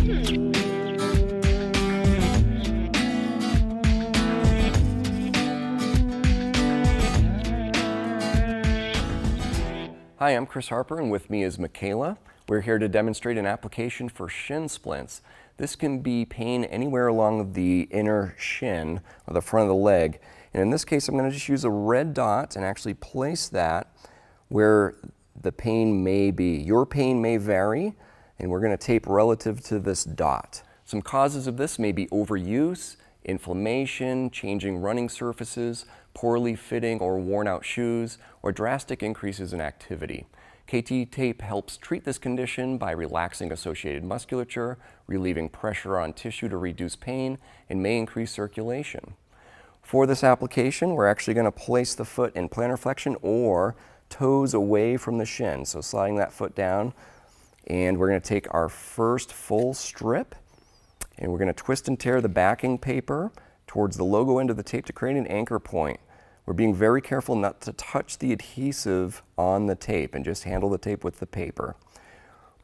Hi, I'm Chris Harper, and with me is Michaela. We're here to demonstrate an application for shin splints. This can be pain anywhere along the inner shin, or the front of the leg. And in this case, I'm going to just use a red dot and actually place that where the pain may be. Your pain may vary, and we're going to tape relative to this dot. Some causes of this may be overuse, inflammation, changing running surfaces, poorly fitting or worn out shoes, or drastic increases in activity. KT tape helps treat this condition by relaxing associated musculature, relieving pressure on tissue to reduce pain, and may increase circulation. For this application, we're actually going to place the foot in plantar flexion or toes away from the shin. So sliding that foot down, and we're going to take our first full strip, and we're going to twist and tear the backing paper towards the logo end of the tape to create an anchor point. We're being very careful not to touch the adhesive on the tape and just handle the tape with the paper.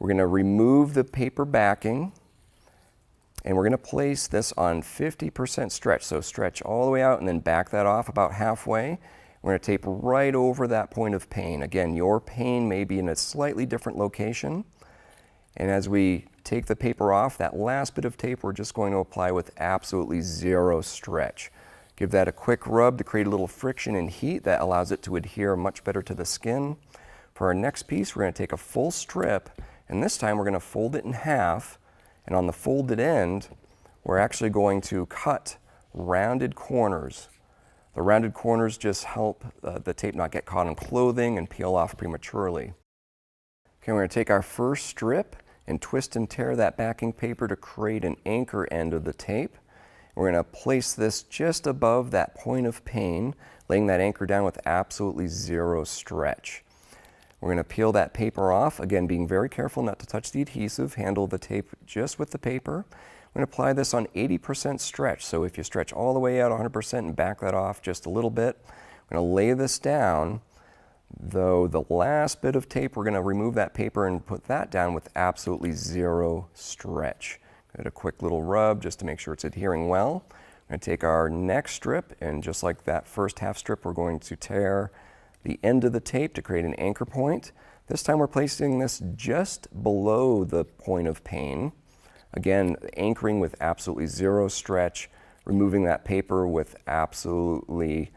We're going to remove the paper backing, and we're going to place this on 50% stretch. So stretch all the way out and then back that off about halfway. We're going to tape right over that point of pain. Again, your pain may be in a slightly different location. And as we take the paper off, that last bit of tape we're just going to apply with absolutely zero stretch. Give that a quick rub to create a little friction and heat that allows it to adhere much better to the skin. For our next piece, we're going to take a full strip, and this time we're going to fold it in half, and on the folded end, we're actually going to cut rounded corners. The rounded corners just help the tape not get caught on clothing and peel off prematurely. Okay, we're going to take our first strip and twist and tear that backing paper to create an anchor end of the tape. We're going to place this just above that point of pain, laying that anchor down with absolutely zero stretch. We're going to peel that paper off, again being very careful not to touch the adhesive, handle the tape just with the paper. We're going to apply this on 80% stretch, so if you stretch all the way out 100% and back that off just a little bit, we're going to lay this down, though the last bit of tape, we're going to remove that paper and put that down with absolutely zero stretch. A quick little rub just to make sure it's adhering well. We're going to take our next strip, and just like that first half strip, we're going to tear the end of the tape to create an anchor point. This time we're placing this just below the point of pain. Again, anchoring with absolutely zero stretch, removing that paper with absolutely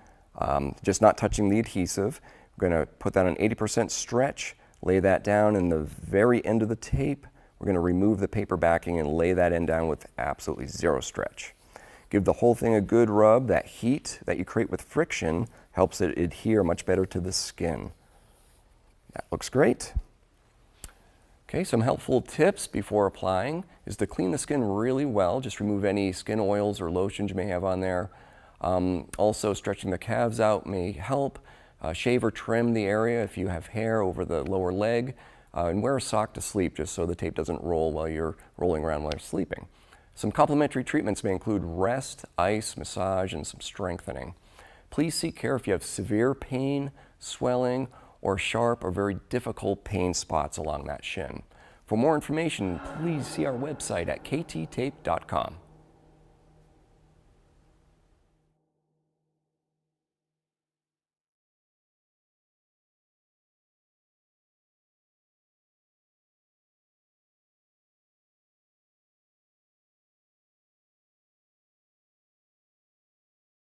just not touching the adhesive. We're going to put that on 80% stretch, lay that down in the very end of the tape. We're going to remove the paper backing and lay that end down with absolutely zero stretch. Give the whole thing a good rub. That heat that you create with friction helps it adhere much better to the skin. That looks great. Okay, some helpful tips before applying is to clean the skin really well. Just remove any skin oils or lotions you may have on there. Also, stretching the calves out may help. Shave or trim the area if you have hair over the lower leg. And wear a sock to sleep just so the tape doesn't roll while you're rolling around while you're sleeping. Some complementary treatments may include rest, ice, massage, and some strengthening. Please seek care if you have severe pain, swelling, or sharp or very difficult pain spots along that shin. For more information, please see our website at kttape.com.